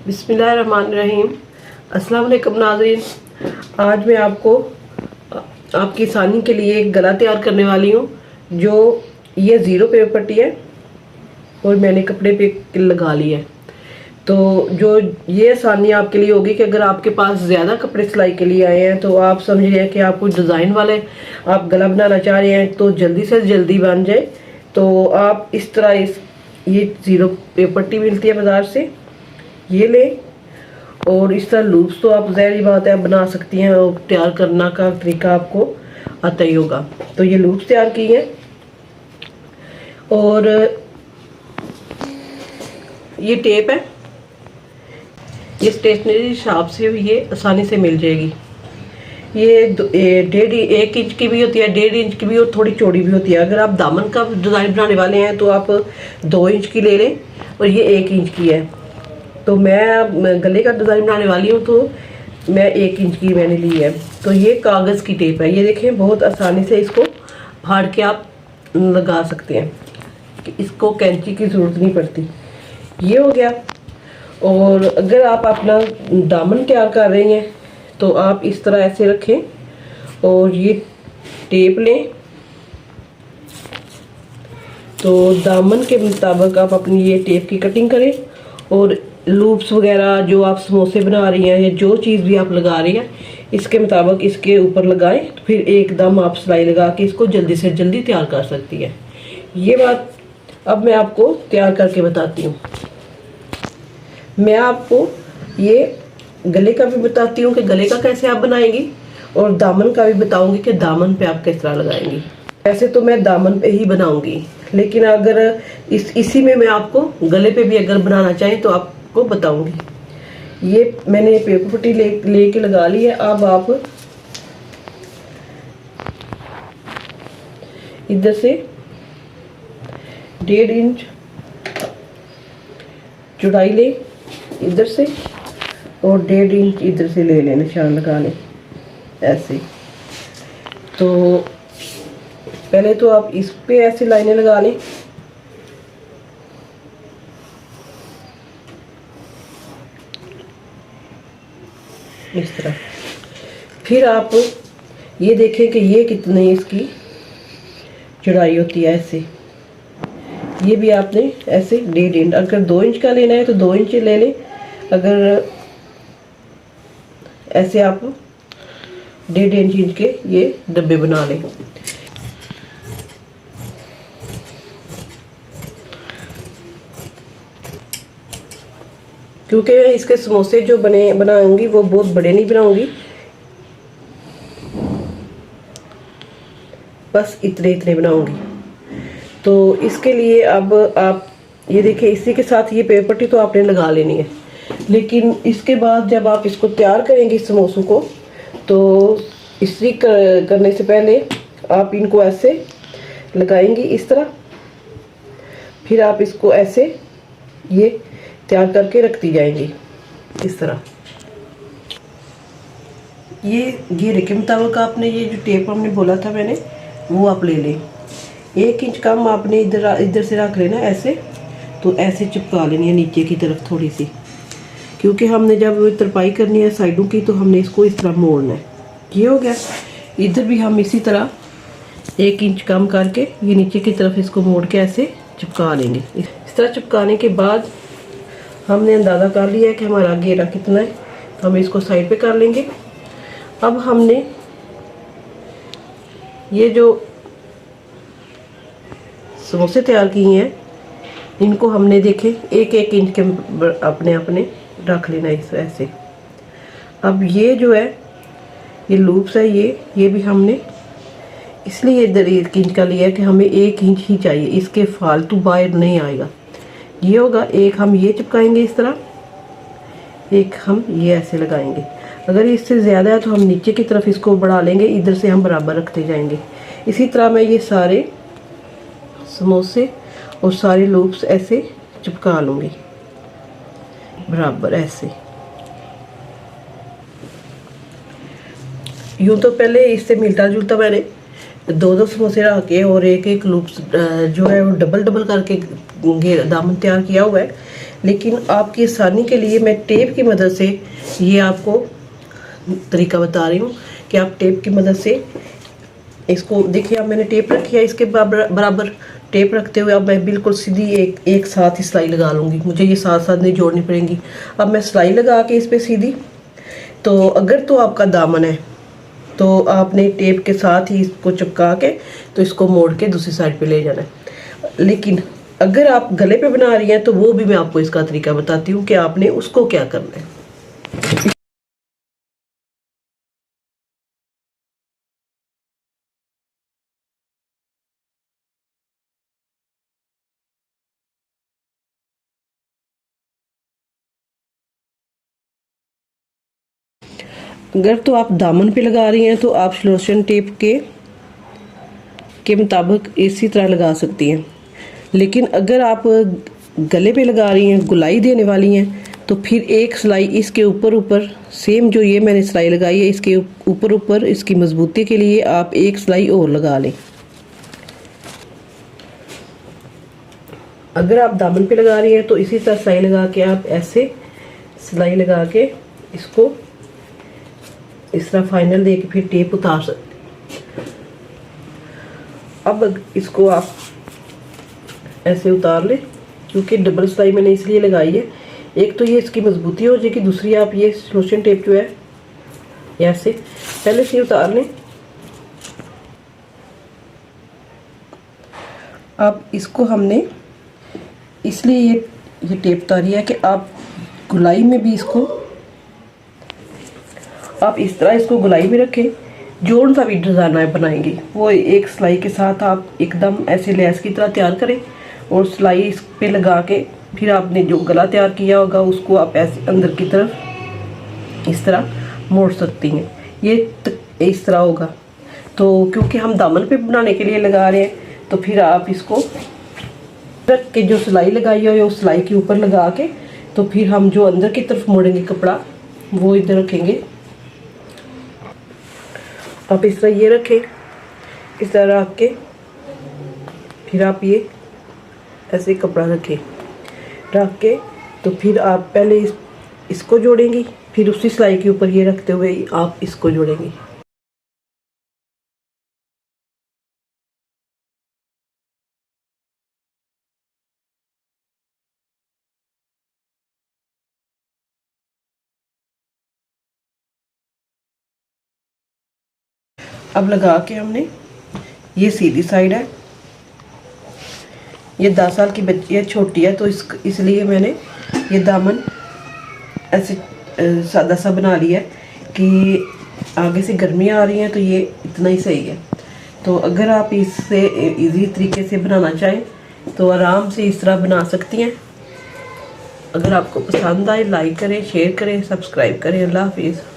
बिस्मिल्लाहिर्रहमानिर्रहीम। अस्सलाम वालेकुम नाज़रीन। आज मैं आपको आपकी आसानी के लिए एक गला तैयार करने वाली हूँ। जो ये ज़ीरो पेपर पट्टी है और मैंने कपड़े पे लगा ली है। तो जो ये आसानी आपके लिए होगी कि अगर आपके पास ज़्यादा कपड़े सिलाई के लिए आए हैं तो आप समझ रहे हैं कि आप कुछ डिज़ाइन वाले आप गला बनाना चाह रहे हैं तो जल्दी से जल्दी बन जाए, तो आप इस तरह ये ज़ीरो पेपर पट्टी मिलती है बाज़ार से, ये लें। और इस तरह लूप्स तो आप ज़ाहिर बात है आप बना सकती हैं और तैयार करना का तरीका आपको आता ही होगा। तो ये लूप्स तैयार की हैं और ये टेप है, ये स्टेशनरी शॉप से ये आसानी से मिल जाएगी। ये 1.5 इंच की भी होती है, 1.5 इंच की भी और थोड़ी चौड़ी भी होती है। अगर आप दामन का डिज़ाइन बनाने वाले हैं तो आप 2 इंच की ले लें और ये 1 इंच की है। तो मैं गले का डिज़ाइन बनाने वाली हूँ तो मैं 1 इंच की मैंने ली है। तो ये कागज़ की टेप है, ये देखें बहुत आसानी से इसको फाड़ के आप लगा सकते हैं कि इसको कैंची की ज़रूरत नहीं पड़ती। ये हो गया। और अगर आप अपना दामन तैयार कर रही हैं तो आप इस तरह ऐसे रखें और ये टेप लें। तो दामन के मुताबिक आप अपनी ये टेप की कटिंग करें और लूप्स वगैरह जो आप समोसे बना रही हैं या जो चीज़ भी आप लगा रही हैं इसके मुताबिक इसके ऊपर लगाएं, तो फिर एकदम आप सिलाई लगा के इसको जल्दी से जल्दी तैयार कर सकती है। ये बात अब मैं आपको तैयार करके बताती हूँ। मैं आपको ये गले का भी बताती हूँ कि गले का कैसे आप बनाएंगी और दामन का भी बताऊंगी कि दामन पे आप किस तरह लगाएंगी। वैसे तो मैं दामन पे ही बनाऊंगी, लेकिन अगर इसी में मैं आपको गले पे भी अगर बनाना चाहें तो आपको बताऊंगी। ये मैंने पेपर पट्टी लेके लगा ली है। अब आप इधर से 1.5 इंच चौड़ाई ले इधर से और 1.5 इंच इधर से ले लें, निशान लगा लें ऐसे। तो पहले तो आप इस पे ऐसे लाइनें लगा लें, इस तरह। फिर आप ये देखें कि ये कितनी इसकी चौड़ाई होती है ऐसे। ये भी आपने ऐसे 1.5 इंच, अगर 2 इंच का लेना है तो 2 इंच ले लें। अगर ऐसे आप 1.5 इंच के ये डब्बे बना लें। क्योंकि इसके समोसे जो बनाऊंगी वो बहुत बड़े नहीं बनाऊंगी, बस इतने इतने बनाऊंगी। तो इसके लिए अब आप ये देखिए, इसी के साथ ये पेपर पट्टी तो आपने लगा लेनी है, लेकिन इसके बाद जब आप इसको तैयार करेंगे समोसों को, तो इस्त्री करने से पहले आप इनको ऐसे लगाएंगी इस तरह। फिर आप इसको ऐसे ये तैयार करके रखती जाएंगी इस तरह। ये घेरे के मुताबिक आपने ये जो टेप हमने बोला था मैंने वो आप ले लें। 1 इंच कम आपने इधर से रख लेना ऐसे। तो ऐसे चिपका लेनी है नीचे की तरफ थोड़ी सी, क्योंकि हमने जब तरपाई करनी है साइडों की तो हमने इसको इस तरह मोड़ना है। ये हो गया। इधर भी हम इसी तरह 1 इंच कम करके ये नीचे की तरफ इसको मोड़ के ऐसे चिपका लेंगे। इस तरह चिपकाने के बाद हमने अंदाज़ा कर लिया है कि हमारा घेरा कितना है, तो हम इसको साइड पे कर लेंगे। अब हमने ये जो समोसे तैयार किए हैं इनको हमने देखे 1-1 इंच के अपने रख लेना इस ऐसे। अब ये जो है ये लूप्स है, ये भी हमने इसलिए इधर 1 इंच का लिया है कि हमें 1 इंच ही चाहिए, इसके फालतू बाहर नहीं आएगा। ये होगा। एक हम ये चिपकाएंगे इस तरह, एक हम ये ऐसे लगाएंगे। अगर इससे ज़्यादा है तो हम नीचे की तरफ इसको बढ़ा लेंगे, इधर से हम बराबर रखते जाएंगे। इसी तरह मैं ये सारे समोसे और सारे लूप्स ऐसे चिपका लूँगी बराबर ऐसे। यूँ तो पहले इससे मिलता जुलता मैंने 2-2 समोसे रख के और 1-1 लूप्स जो है वो डबल करके दामन तैयार किया हुआ है, लेकिन आपकी आसानी के लिए मैं टेप की मदद से ये आपको तरीका बता रही हूँ कि आप टेप की मदद से इसको देखिए। अब मैंने टेप रखी है, इसके बराबर टेप रखते हुए अब मैं बिल्कुल सीधी एक साथ ही सिलाई लगा लूँगी। मुझे ये साथ साथ नहीं जोड़नी पड़ेंगी। अब मैं सिलाई लगा के इस पर सीधी, तो अगर तो आपका दामन है तो आपने टेप के साथ ही इसको चिपका के तो इसको मोड़ के दूसरी साइड पे ले जाना है। लेकिन अगर आप गले पे बना रही हैं तो वो भी मैं आपको इसका तरीका बताती हूँ कि आपने उसको क्या करना है। अगर तो आप दामन पे लगा रही हैं तो आप स्लोशन टेप के मुताबिक इसी तरह लगा सकती हैं। लेकिन अगर आप गले पे लगा रही हैं, गुलाई देने वाली हैं, तो फिर एक सिलाई इसके ऊपर सेम जो ये मैंने सिलाई लगाई है इसके ऊपर इसकी मजबूती के लिए आप एक सिलाई और लगा लें। अगर आप दामन पे लगा रही हैं तो इसी तरह सिलाई लगा के आप ऐसे सिलाई लगा के इसको इस तरह फाइनल दे के फिर टेप उतार सकते। अब इसको आप ऐसे उतार ले, क्योंकि डबल सिलाई मैंने इसलिए लगाई है, एक तो ये इसकी मजबूती हो जाएगी, दूसरी आप ये लोशन टेप जो है ऐसे पहले से उतार लें। अब इसको हमने इसलिए ये टेप उतारी है कि आप गुलाई में भी इसको आप इस तरह इसको गुलाई में रखें। जोड़ सा भी डिज़ाइन बनाएंगे वो एक सिलाई के साथ आप एकदम ऐसे लेस की तरह तैयार करें और सिलाई इस पे लगा के फिर आपने जो गला तैयार किया होगा उसको आप ऐसे अंदर की तरफ इस तरह मोड़ सकती हैं। ये इस तरह होगा। तो क्योंकि हम दामन पे बनाने के लिए लगा रहे हैं तो फिर आप इसको रख के जो सिलाई लगाई है उस सिलाई के ऊपर लगा के तो फिर हम जो अंदर की तरफ मोड़ेंगे कपड़ा वो इधर रखेंगे। आप इस तरह ये रखें, इस तरह रख के फिर आप ये ऐसे कपड़ा रखें, रख के तो फिर आप पहले इसको जोड़ेंगी, फिर उसी सिलाई के ऊपर ये रखते हुए आप इसको जोड़ेंगी। अब लगा के हमने ये सीधी साइड है, ये 10 साल की बच्ची है, छोटी है, तो इसलिए मैंने ये दामन ऐसे सादा सा बना लिया है कि आगे से गर्मियाँ आ रही हैं तो ये इतना ही सही है। तो अगर आप इससे इजी तरीके से बनाना चाहें तो आराम से इस तरह बना सकती हैं। अगर आपको पसंद आए लाइक करें, शेयर करें, सब्सक्राइब करें। अल्लाह हाफिज़।